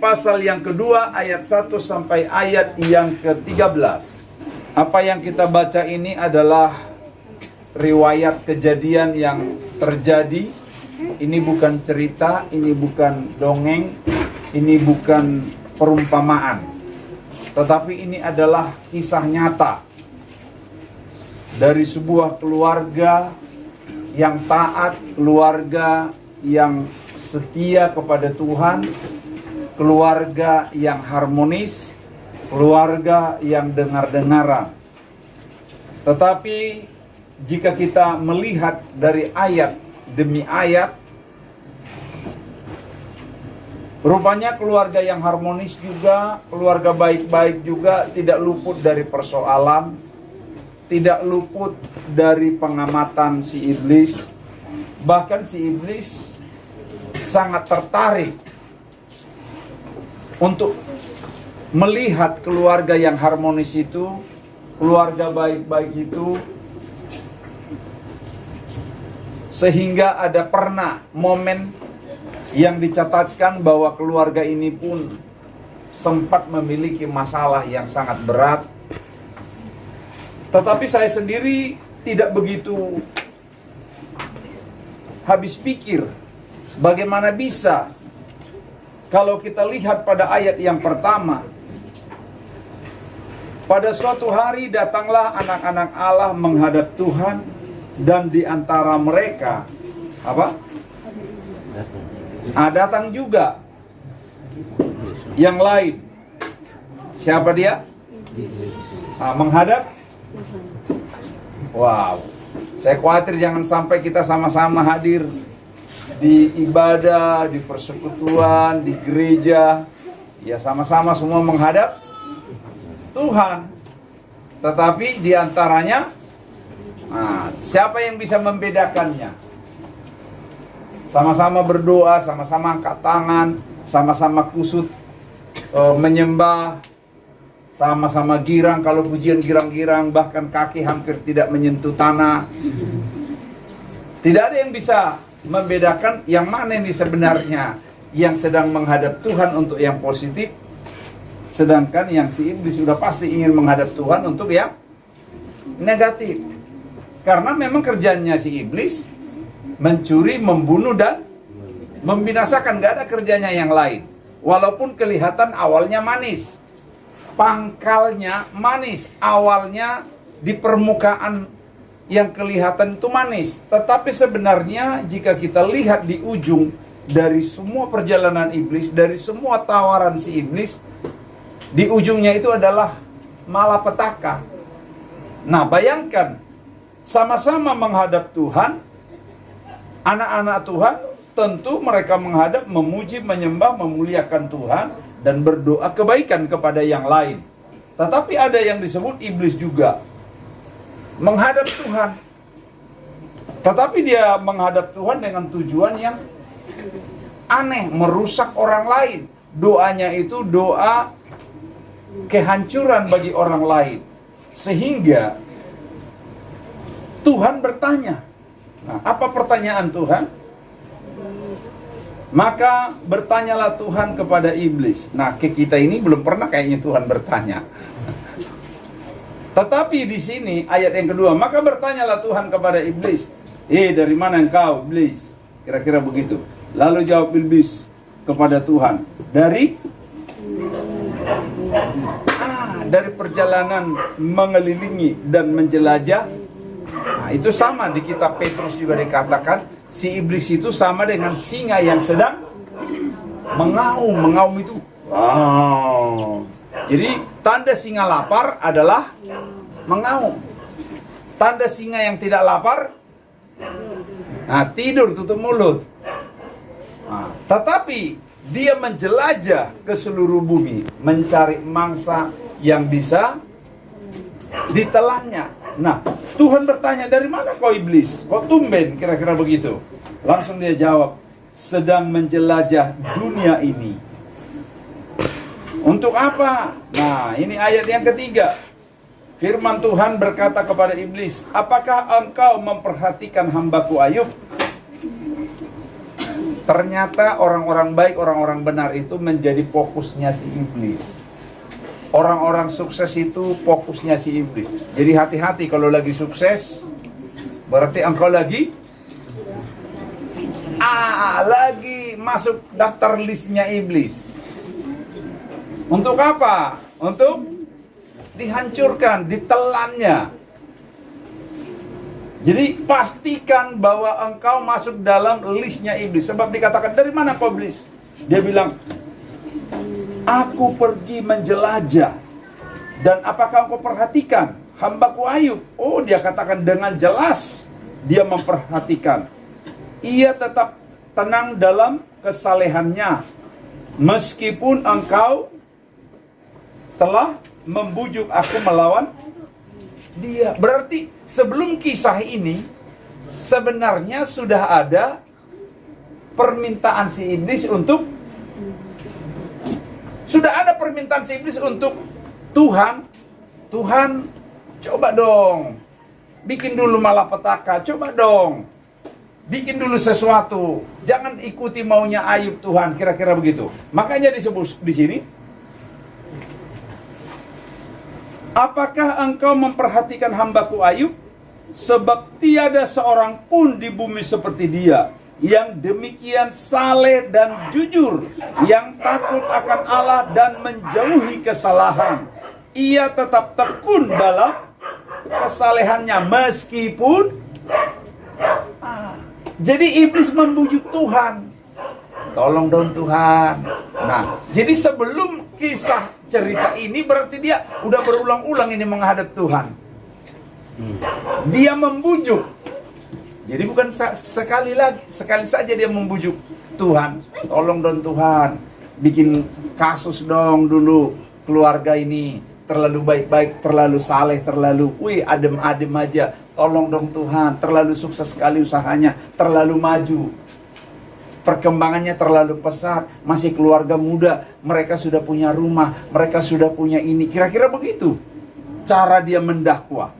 pasal yang kedua ayat 1 sampai ayat yang ke-13. Apa yang kita baca ini adalah riwayat kejadian yang terjadi. Ini bukan cerita, ini bukan dongeng, ini bukan perumpamaan. Tetapi ini adalah kisah nyata dari sebuah keluarga yang taat, keluarga yang setia kepada Tuhan, keluarga yang harmonis, keluarga yang dengar-dengaran. Tetapi jika kita melihat dari ayat demi ayat, rupanya keluarga yang harmonis juga, keluarga baik-baik juga tidak luput dari persoalan, tidak luput dari pengamatan si iblis. Bahkan si iblis sangat tertarik untuk melihat keluarga yang harmonis itu, keluarga baik-baik itu, sehingga ada pernah momen yang dicatatkan bahwa keluarga ini pun sempat memiliki masalah yang sangat berat. Tetapi saya sendiri tidak begitu habis pikir bagaimana bisa kalau kita lihat pada ayat yang pertama. Pada suatu hari datanglah anak-anak Allah menghadap Tuhan, dan di antara mereka apa? Datang juga yang lain. Siapa dia? Menghadap. Wow. Saya khawatir jangan sampai kita sama-sama hadir di ibadah, di persekutuan, di gereja, ya sama-sama semua menghadap Tuhan. Tetapi di antaranya, siapa yang bisa membedakannya? Sama-sama berdoa, sama-sama angkat tangan, sama-sama kusut menyembah, sama-sama girang. Kalau pujian girang-girang, bahkan kaki hampir tidak menyentuh tanah. Tidak ada yang bisa membedakan yang mana ini sebenarnya yang sedang menghadap Tuhan untuk yang positif, sedangkan yang si iblis sudah pasti ingin menghadap Tuhan untuk yang negatif. Karena memang kerjanya si iblis mencuri, membunuh, dan membinasakan. Gak ada kerjanya yang lain. Walaupun kelihatan awalnya manis, pangkalnya manis, awalnya di permukaan yang kelihatan itu manis. Tetapi sebenarnya jika kita lihat di ujung dari semua perjalanan iblis, dari semua tawaran si iblis, di ujungnya itu adalah malapetaka. Nah, bayangkan, sama-sama menghadap Tuhan, anak-anak Tuhan, tentu mereka menghadap, memuji, menyembah, memuliakan Tuhan, dan berdoa kebaikan kepada yang lain. Tetapi ada yang disebut iblis juga menghadap Tuhan, tetapi dia menghadap Tuhan dengan tujuan yang aneh, merusak orang lain. Doanya itu doa kehancuran bagi orang lain, sehingga Tuhan bertanya. Nah, apa pertanyaan Tuhan? Maka bertanyalah Tuhan kepada iblis. Nah, ke kita ini belum pernah kayaknya Tuhan bertanya. Tetapi di sini ayat yang kedua, maka bertanyalah Tuhan kepada iblis, dari mana engkau, iblis? Kira-kira begitu. Lalu jawab iblis kepada Tuhan, dari perjalanan mengelilingi dan menjelajah. Nah, itu sama di kitab Petrus juga dikatakan, si iblis itu sama dengan singa yang sedang mengaum. Mengaum itu jadi tanda singa lapar adalah mengaum. Tanda singa yang tidak lapar, tidur, tutup mulut. Tetapi dia menjelajah ke seluruh bumi, mencari mangsa yang bisa ditelannya. Nah, Tuhan bertanya, dari mana kau iblis? Kok tumben? Kira-kira begitu. Langsung dia jawab, sedang menjelajah dunia ini. Untuk apa? Nah, ini ayat yang ketiga. Firman Tuhan berkata kepada iblis, apakah engkau memperhatikan hambaku Ayub? Ternyata orang-orang baik, orang-orang benar itu menjadi fokusnya si iblis. Orang-orang sukses itu fokusnya si iblis. Jadi hati-hati kalau lagi sukses, berarti engkau lagi masuk daftar listnya iblis. Untuk apa? Untuk dihancurkan, ditelannya. Jadi pastikan bahwa engkau masuk dalam listnya iblis. Sebab dikatakan, dari mana kau iblis? Dia bilang, aku pergi menjelajah. Dan apakah engkau perhatikan hambaku Ayub? Oh, dia katakan dengan jelas dia memperhatikan. Ia tetap tenang dalam kesalehannya, meskipun engkau telah membujuk aku melawan dia. Berarti sebelum kisah ini sebenarnya sudah ada permintaan si iblis untuk Tuhan, coba dong bikin dulu malapetaka, coba dong bikin dulu sesuatu, jangan ikuti maunya Ayub Tuhan, kira-kira begitu. Makanya disebut di sini, apakah engkau memperhatikan hambaku Ayub? Sebab tiada seorang pun di bumi seperti dia, yang demikian saleh dan jujur, yang takut akan Allah dan menjauhi kesalahan. Ia tetap tekun dalam kesalehannya meskipun jadi iblis membujuk Tuhan. Tolong dong Tuhan. Nah, jadi sebelum kisah cerita ini berarti dia udah berulang-ulang ini menghadap Tuhan. Dia membujuk. Jadi bukan sekali saja dia membujuk Tuhan. Tolong dong Tuhan, bikin kasus dong dulu keluarga ini. Terlalu baik-baik, terlalu saleh, terlalu adem-adem aja. Tolong dong Tuhan, terlalu sukses sekali usahanya, terlalu maju. Perkembangannya terlalu pesat, masih keluarga muda, mereka sudah punya rumah, mereka sudah punya ini. Kira-kira begitu cara dia mendakwa.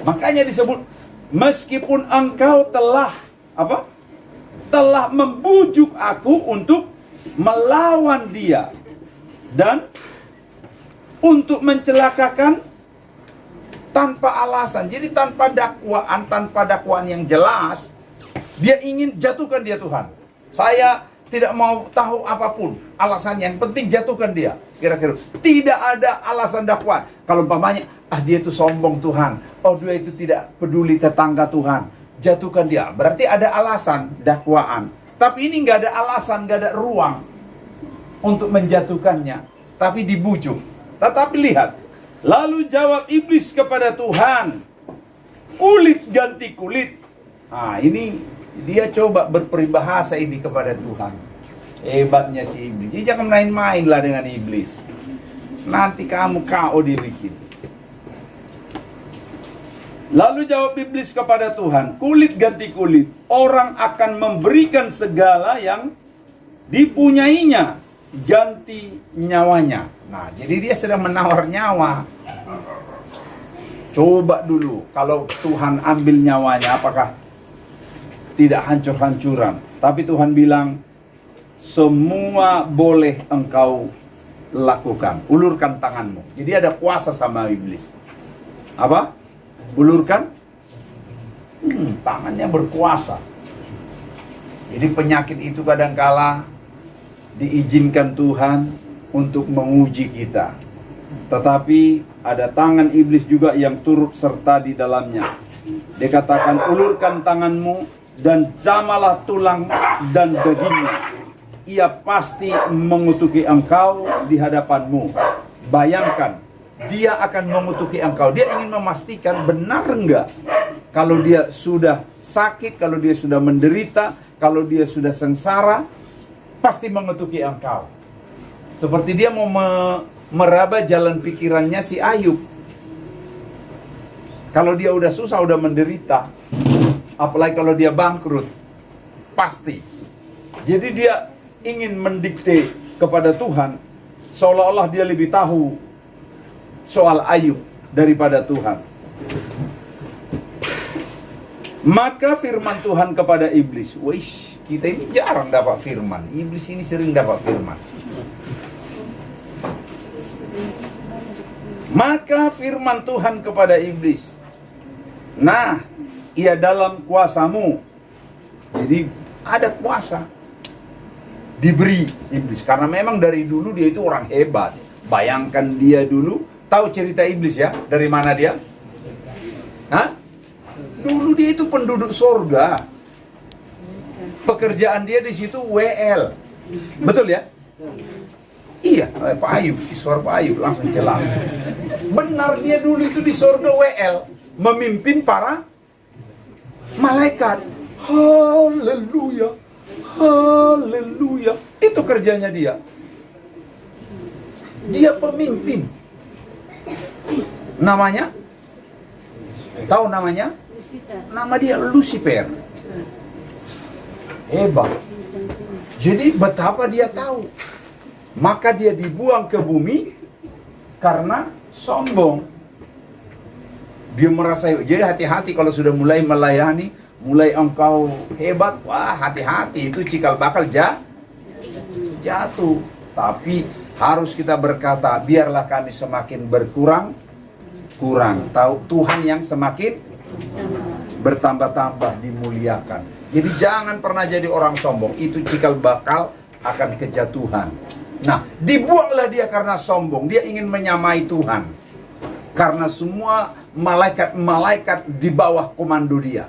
Makanya disebut, meskipun engkau telah membujuk aku untuk melawan dia dan untuk mencelakakan tanpa alasan. Jadi tanpa dakwaan yang jelas, dia ingin jatuhkan dia Tuhan. Saya tidak mau tahu apapun alasannya, yang penting jatuhkan dia. Kira-kira tidak ada alasan dakwaan. Kalau umpamanya, dia itu sombong Tuhan, dia itu tidak peduli tetangga Tuhan, jatuhkan dia. Berarti ada alasan dakwaan. Tapi ini nggak ada alasan, nggak ada ruang untuk menjatuhkannya, tapi dibujuk. Tetapi lihat, lalu jawab iblis kepada Tuhan, kulit ganti kulit. Ini dia coba berperibahasa ini kepada Tuhan. Hebatnya si iblis. Jadi jangan main-main lah dengan iblis. Nanti kamu KO dibikin. Lalu jawab iblis kepada Tuhan, kulit ganti kulit. Orang akan memberikan segala yang dipunyainya, ganti nyawanya. Nah, jadi dia sedang menawar nyawa. Coba dulu, kalau Tuhan ambil nyawanya, apakah tidak hancur-hancuran? Tapi Tuhan bilang, semua boleh engkau lakukan. Ulurkan tanganmu. Jadi ada kuasa sama iblis. Apa? Ulurkan tangannya berkuasa. Jadi penyakit itu kadangkala diizinkan Tuhan untuk menguji kita. Tetapi ada tangan iblis juga yang turut serta di dalamnya. Dikatakan, ulurkan tanganmu dan jamalah tulang dan dagingnya. Ia pasti mengutuki engkau di hadapanmu. Bayangkan, dia akan mengutuki engkau. Dia ingin memastikan benar enggak kalau dia sudah sakit, kalau dia sudah menderita, kalau dia sudah sengsara, pasti mengutuki engkau. Seperti dia mau meraba jalan pikirannya si Ayub. Kalau dia udah susah, udah menderita, apalagi kalau dia bangkrut, pasti. Jadi dia ingin mendikte kepada Tuhan, seolah-olah dia lebih tahu soal Ayub daripada Tuhan. Maka firman Tuhan kepada iblis. Wih, kita ini jarang dapat firman. Iblis ini sering dapat firman. Maka firman Tuhan kepada iblis. Nah, ia dalam kuasamu. Jadi ada kuasa. Diberi iblis. Karena memang dari dulu dia itu orang hebat. Bayangkan dia dulu. Tahu cerita iblis ya? Dari mana dia? Hah? Dulu dia itu penduduk sorga. Pekerjaan dia di situ WL. Betul ya? Iya, Pak Ayub, suara Pak Ayub langsung jelas. Benar, dia dulu itu di sorga WL, memimpin para malaikat. Haleluya, haleluya. Itu kerjanya dia. Dia pemimpin. Namanya? Tahu namanya? Nama dia Lucifer. Hebat. Jadi betapa dia tahu. Maka dia dibuang ke bumi karena sombong. Dia merasa, jadi hati-hati kalau sudah mulai melayani, mulai engkau hebat, wah hati-hati, itu cikal bakal jatuh. Tapi harus kita berkata, biarlah kami semakin berkurang, tahu Tuhan yang semakin bertambah-tambah dimuliakan. Jadi jangan pernah jadi orang sombong, itu cikal bakal akan kejatuhan. Nah, dibuanglah dia karena sombong, dia ingin menyamai Tuhan. Karena semua malaikat-malaikat di bawah komando dia.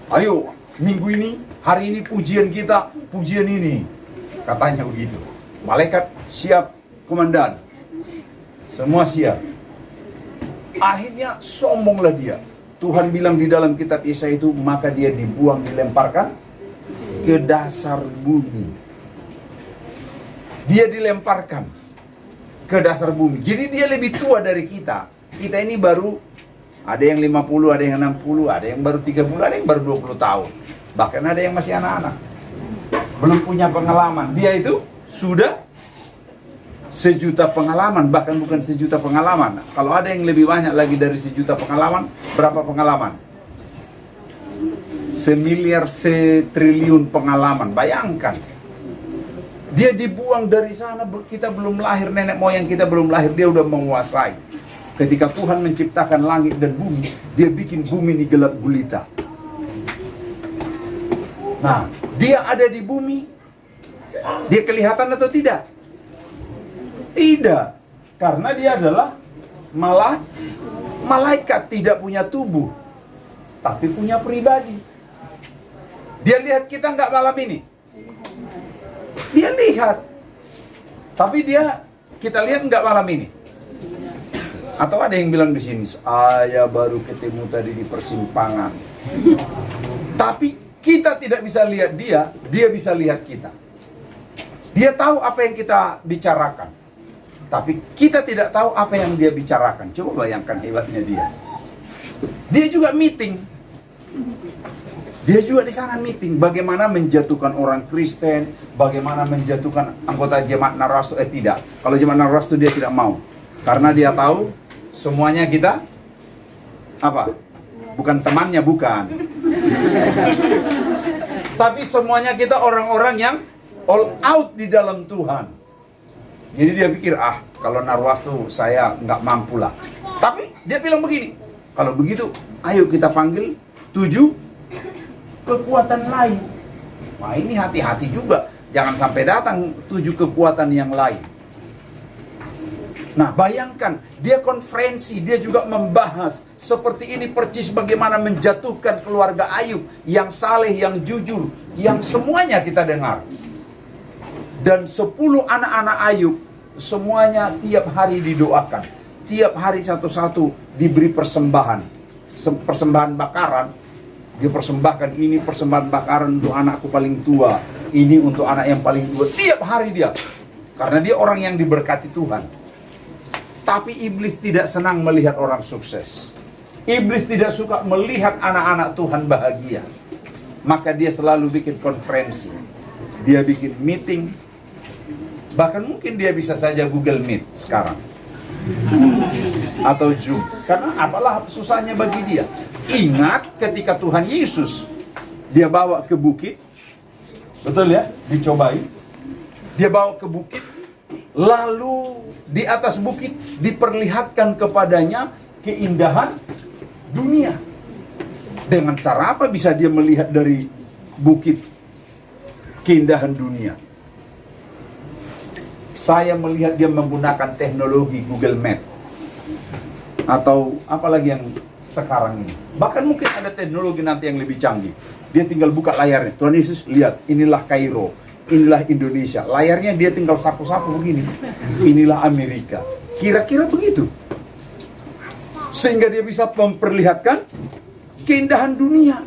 Ayo, minggu ini, hari ini pujian kita, pujian ini. Katanya begitu. Malaikat siap, komandan. Semua siap. Akhirnya sombonglah dia. Tuhan bilang di dalam kitab Yesaya itu, maka dia dibuang, dilemparkan ke dasar bumi. Dia dilemparkan ke dasar bumi. Jadi dia lebih tua dari kita. Kita ini baru, ada yang 50, ada yang 60, ada yang baru 30, ada yang baru 20 tahun. Bahkan ada yang masih anak-anak. Belum punya pengalaman. Dia itu sudah sejuta pengalaman, bahkan bukan sejuta pengalaman. Kalau ada yang lebih banyak lagi dari sejuta pengalaman, berapa pengalaman? 1.000.000.000 1.000.000.000 pengalaman. Bayangkan. Dia dibuang dari sana, kita belum lahir, nenek moyang kita belum lahir, dia udah menguasai. Ketika Tuhan menciptakan langit dan bumi, dia bikin bumi ini gelap gulita. Nah, dia ada di bumi, dia kelihatan atau tidak? Tidak, karena dia adalah malaikat, tidak punya tubuh, tapi punya pribadi. Dia lihat kita nggak malam ini? Dia lihat, tapi kita lihat nggak malam ini? Atau ada yang bilang di sini, saya baru ketemu tadi di persimpangan. Tapi kita tidak bisa lihat dia bisa lihat kita. Dia tahu apa yang kita bicarakan. Tapi kita tidak tahu apa yang dia bicarakan. Coba bayangkan hebatnya dia. Dia juga meeting. Dia juga di sana meeting. Bagaimana menjatuhkan orang Kristen. Bagaimana menjatuhkan anggota jemaat Narwastu. Tidak. Kalau jemaat Narwastu dia tidak mau. Karena dia tahu semuanya kita apa? Bukan temannya, bukan. Tapi semuanya kita orang-orang yang all out di dalam Tuhan. Jadi dia pikir, kalau Narwastu saya nggak mampu lah. Tapi dia bilang begini, kalau begitu, ayo kita panggil 7 kekuatan lain. Nah ini hati-hati juga, jangan sampai datang 7 kekuatan yang lain. Nah bayangkan, dia konferensi, dia juga membahas seperti ini percis bagaimana menjatuhkan keluarga Ayub yang saleh, yang jujur, yang semuanya kita dengar. Dan 10 anak-anak Ayub semuanya tiap hari didoakan. Tiap hari satu-satu diberi persembahan. Persembahan bakaran. Dia persembahkan ini, persembahan bakaran untuk anakku paling tua. Ini untuk anak yang paling tua. Tiap hari dia. Karena dia orang yang diberkati Tuhan. Tapi iblis tidak senang melihat orang sukses. Iblis tidak suka melihat anak-anak Tuhan bahagia. Maka dia selalu bikin konferensi. Dia bikin meeting. Bahkan mungkin dia bisa saja Google Meet sekarang. Atau Zoom. Karena apalah susahnya bagi dia. Ingat ketika Tuhan Yesus dia bawa ke bukit, betul ya, dicobai. Dia bawa ke bukit, lalu di atas bukit diperlihatkan kepadanya keindahan dunia. Dengan cara apa bisa dia melihat dari bukit keindahan dunia? Saya melihat dia menggunakan teknologi Google Map. Atau apalagi yang sekarang ini. Bahkan mungkin ada teknologi nanti yang lebih canggih. Dia tinggal buka layarnya. Tuhan Yesus, lihat, inilah Kairo, inilah Indonesia. Layarnya dia tinggal sapu-sapu begini. Inilah Amerika. Kira-kira begitu. Sehingga dia bisa memperlihatkan keindahan dunia.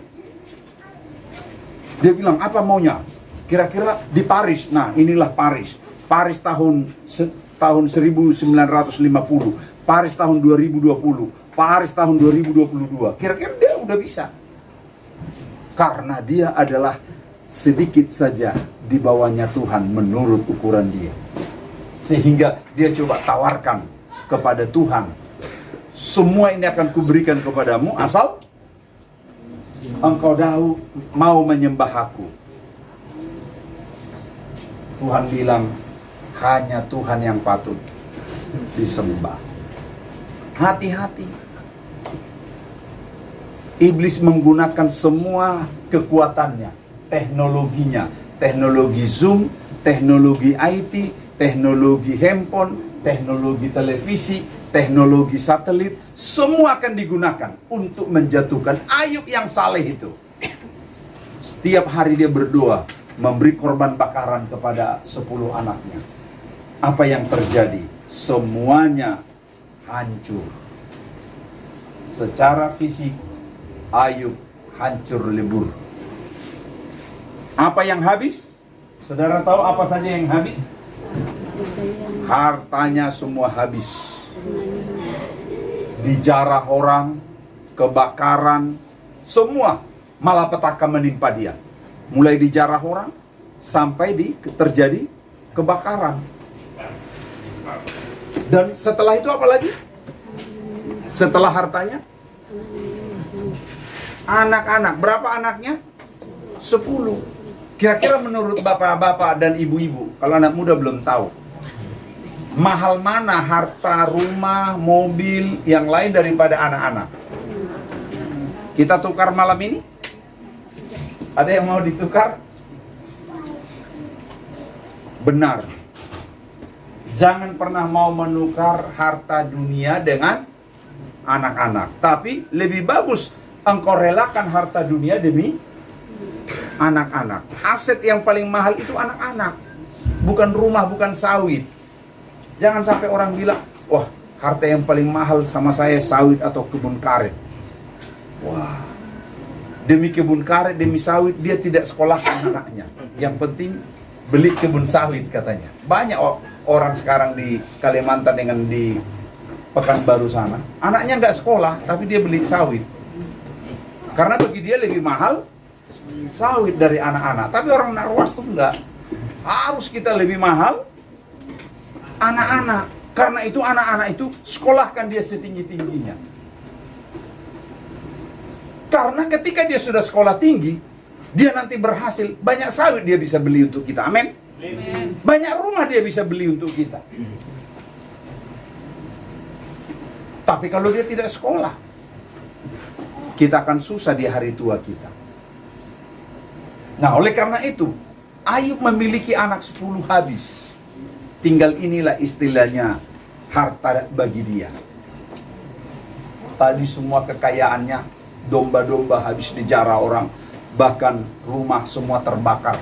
Dia bilang, apa maunya? Kira-kira di Paris. Nah, inilah Paris. Paris tahun 1950. Paris tahun 2020. Paris tahun 2022. Kira-kira dia udah bisa. Karena dia adalah sedikit saja di bawahnya Tuhan menurut ukuran dia. Sehingga dia coba tawarkan kepada Tuhan, semua ini akan kuberikan kepadamu asal engkau mau menyembah aku. Tuhan bilang, hanya Tuhan yang patut disembah. Hati-hati. Iblis menggunakan semua kekuatannya, teknologinya, teknologi Zoom, teknologi IT, teknologi handphone, teknologi televisi, teknologi satelit, semua akan digunakan untuk menjatuhkan Ayub yang saleh itu. Setiap hari dia berdoa, memberi korban bakaran kepada 10 anaknya. Apa yang terjadi? Semuanya hancur. Secara fisik, Ayub hancur lebur. Apa yang habis? Saudara tahu apa saja yang habis? Hartanya semua habis. Dijarah orang, kebakaran, semua malapetaka menimpa dia. Mulai dijarah orang sampai terjadi kebakaran. Dan setelah itu apa lagi? Setelah hartanya? Anak-anak. Berapa anaknya? 10. Kira-kira menurut bapak-bapak dan ibu-ibu, kalau anak muda belum tahu, mahal mana harta, rumah, mobil, yang lain daripada anak-anak? Kita tukar malam ini? Ada yang mau ditukar? Benar. Jangan pernah mau menukar harta dunia dengan anak-anak. Tapi lebih bagus engkau relakan harta dunia demi anak-anak. Aset yang paling mahal itu anak-anak. Bukan rumah, bukan sawit. Jangan sampai orang bilang, wah, harta yang paling mahal sama saya sawit atau kebun karet. Wah, demi kebun karet, demi sawit, dia tidak sekolahkan anaknya. Yang penting beli kebun sawit katanya. Banyak orang sekarang di Kalimantan dengan di Pekanbaru sana, anaknya nggak sekolah, tapi dia beli sawit. Karena bagi dia lebih mahal sawit dari anak-anak. Tapi orang Narwas tuh enggak. Harus kita lebih mahal anak-anak. Karena itu anak-anak itu sekolahkan dia setinggi-tingginya. Karena ketika dia sudah sekolah tinggi, dia nanti berhasil, banyak sawit dia bisa beli untuk kita. Amin. Banyak rumah dia bisa beli untuk kita. Tapi kalau dia tidak sekolah, kita akan susah di hari tua kita. Nah, oleh karena itu, Ayub memiliki anak 10 habis. Tinggal inilah istilahnya harta bagi dia. Tadi semua kekayaannya, domba-domba habis dijarah orang, bahkan rumah semua terbakar.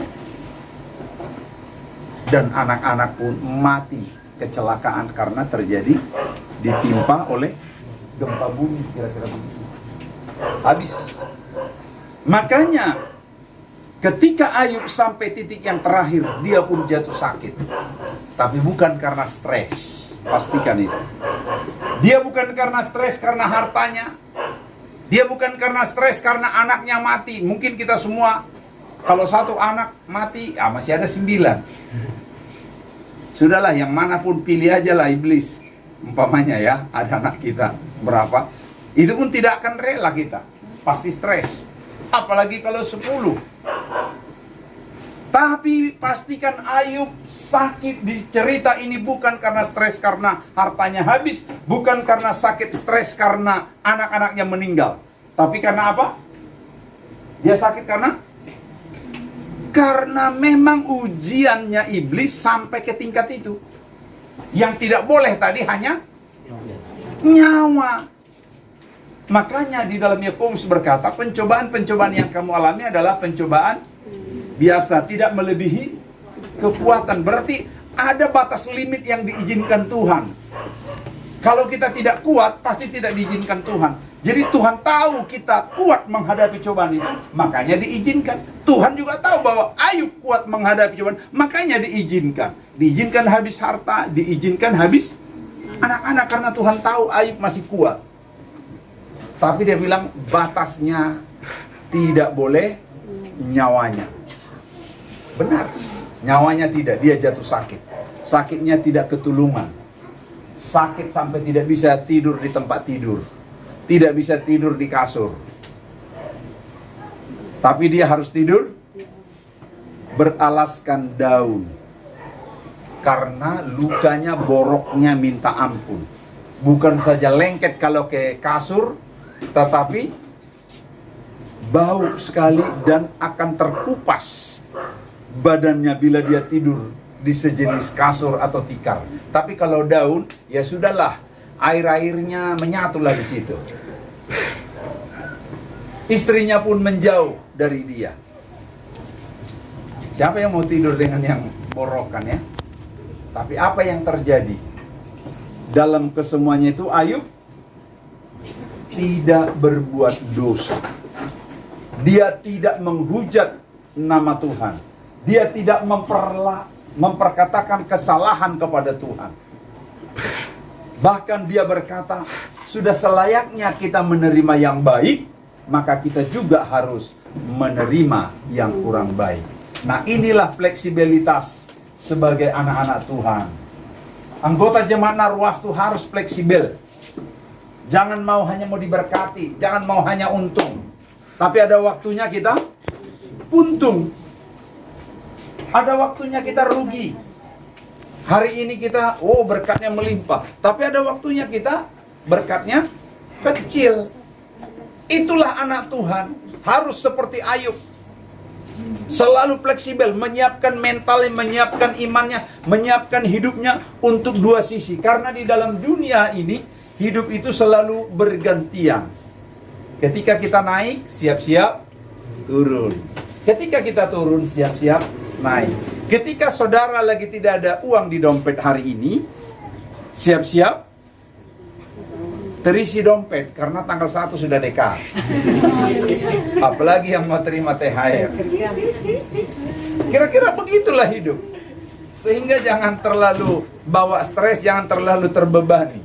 Dan anak-anak pun mati kecelakaan karena terjadi ditimpa oleh gempa bumi, kira-kira begitu. Habis. Makanya ketika Ayub sampai titik yang terakhir, dia pun jatuh sakit. Tapi bukan karena stres. Pastikan itu. Dia bukan karena stres karena hartanya. Dia bukan karena stres karena anaknya mati. Mungkin kita semua, kalau satu anak mati, masih ada 9. Sudahlah, yang manapun pilih aja lah iblis. Umpamanya ya, ada anak kita berapa, itu pun tidak akan rela kita. pasti stres. Apalagi kalau 10. Tapi pastikan Ayub sakit di cerita ini bukan karena stres karena hartanya habis, bukan karena sakit stres karena anak-anaknya meninggal. Tapi karena apa? Dia sakit karena memang ujiannya iblis sampai ke tingkat itu. Yang tidak boleh tadi hanya nyawa. Makanya di dalam Yakobus berkata, pencobaan-pencobaan yang kamu alami adalah pencobaan biasa, tidak melebihi kekuatan. Berarti ada batas limit yang diizinkan Tuhan. Kalau kita tidak kuat, pasti tidak diizinkan Tuhan. Jadi Tuhan tahu kita kuat menghadapi cobaan itu, makanya diizinkan. Tuhan juga tahu bahwa Ayub kuat menghadapi cobaan, makanya diizinkan. Diizinkan habis harta, diizinkan habis anak-anak, karena Tuhan tahu Ayub masih kuat. Tapi dia bilang batasnya tidak boleh nyawanya. Benar, nyawanya tidak, dia jatuh sakit. Sakitnya tidak ketulungan. Sakit sampai tidak bisa tidur di tempat tidur. Tidak bisa tidur di kasur. Tapi dia harus tidur beralaskan daun. Karena lukanya, boroknya minta ampun. Bukan saja lengket kalau ke kasur, tetapi bau sekali dan akan terkupas badannya bila dia tidur di sejenis kasur atau tikar. Tapi kalau daun, ya sudahlah, air-airnya menyatulah di situ. Istrinya pun menjauh dari dia. Siapa yang mau tidur dengan yang borokan ya? Tapi apa yang terjadi? Dalam kesemuanya itu Ayub tidak berbuat dosa. Dia tidak menghujat nama Tuhan. Dia tidak memperkatakan kesalahan kepada Tuhan. Bahkan dia berkata, sudah selayaknya kita menerima yang baik, maka kita juga harus menerima yang kurang baik. Nah, inilah fleksibilitas sebagai anak-anak Tuhan. Anggota jemaat Narwas itu harus fleksibel. Jangan mau hanya mau diberkati, jangan mau hanya untung. Tapi ada waktunya kita untung. Ada waktunya kita rugi. Hari ini kita, berkatnya melimpah. Tapi ada waktunya kita, berkatnya kecil. Itulah anak Tuhan. Harus seperti Ayub. Selalu fleksibel, menyiapkan mentalnya, menyiapkan imannya, menyiapkan hidupnya untuk dua sisi. Karena di dalam dunia ini, hidup itu selalu bergantian. Ketika kita naik, siap-siap turun. Ketika kita turun, siap-siap naik. Ketika saudara lagi tidak ada uang di dompet hari ini, siap-siap terisi dompet, karena tanggal 1 sudah dekat. Apalagi yang mau terima THR. Kira-kira begitulah hidup. Sehingga jangan terlalu bawa stres, jangan terlalu terbebani.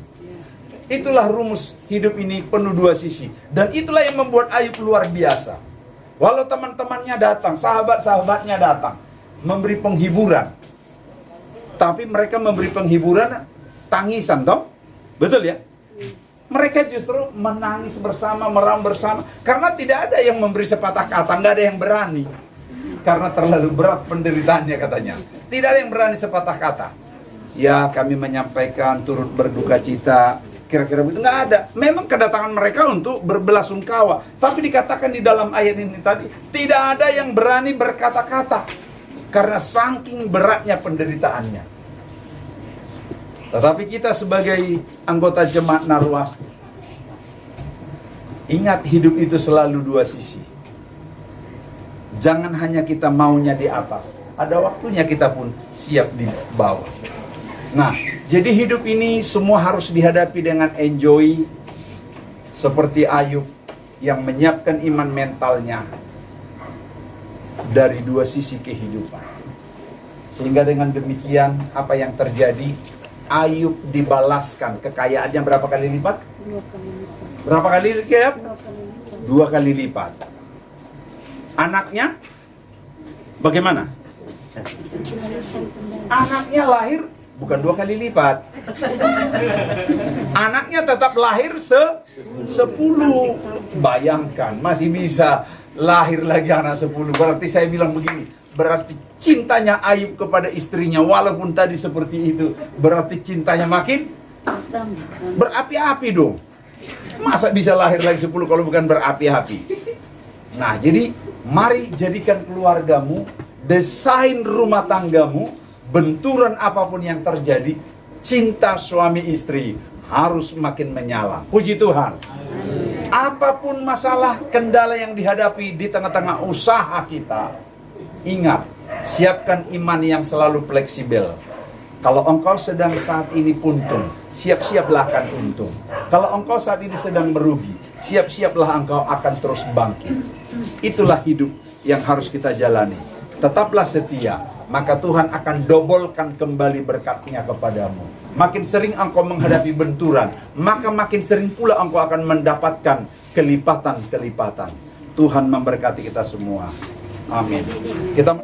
Itulah rumus hidup ini penuh dua sisi. Dan itulah yang membuat Ayub luar biasa. Walau teman-temannya datang, sahabat-sahabatnya datang, memberi penghiburan. Tapi mereka memberi penghiburan tangisan, toh? Betul ya? Mereka justru menangis bersama, meraung bersama. Karena tidak ada yang memberi sepatah kata, nggak ada yang berani. Karena terlalu berat penderitaannya katanya. Tidak ada yang berani sepatah kata. Ya, kami menyampaikan turut berduka cita. Kira-kira begitu, nggak ada. Memang kedatangan mereka untuk berbelasungkawa. Tapi dikatakan di dalam ayat ini tadi, tidak ada yang berani berkata-kata. Karena saking beratnya penderitaannya. Tetapi kita sebagai anggota jemaat Narwas, ingat hidup itu selalu dua sisi. Jangan hanya kita maunya di atas. Ada waktunya kita pun siap di bawah. Nah, jadi hidup ini semua harus dihadapi dengan enjoy. Seperti Ayub yang menyiapkan iman mentalnya dari dua sisi kehidupan. Sehingga dengan demikian apa yang terjadi, Ayub dibalaskan kekayaannya berapa kali lipat? 2 kali lipat. Berapa kali lipat? 2 kali lipat. 2 kali lipat. Anaknya bagaimana? Anaknya lahir bukan 2 kali lipat. Anaknya tetap lahir 10. Bayangkan, masih bisa lahir lagi anak 10. Berarti saya bilang begini, berarti cintanya Ayub kepada istrinya, walaupun tadi seperti itu, berarti cintanya makin berapi-api dong. Masa bisa lahir lagi 10 kalau bukan berapi-api? Nah, jadi mari jadikan keluargamu, desain rumah tanggamu, benturan apapun yang terjadi, cinta suami istri harus makin menyala. Puji Tuhan. Apapun masalah, kendala yang dihadapi di tengah-tengah usaha kita, ingat, siapkan iman yang selalu fleksibel. Kalau engkau sedang saat ini puntung, siap-siaplah akan untung. Kalau engkau saat ini sedang merugi, siap-siaplah engkau akan terus bangkit. Itulah hidup yang harus kita jalani. Tetaplah setia, maka Tuhan akan dobolkan kembali berkat-Nya kepadamu. Makin sering engkau menghadapi benturan, maka makin sering pula engkau akan mendapatkan kelipatan-kelipatan. Tuhan memberkati kita semua. Amin. Kita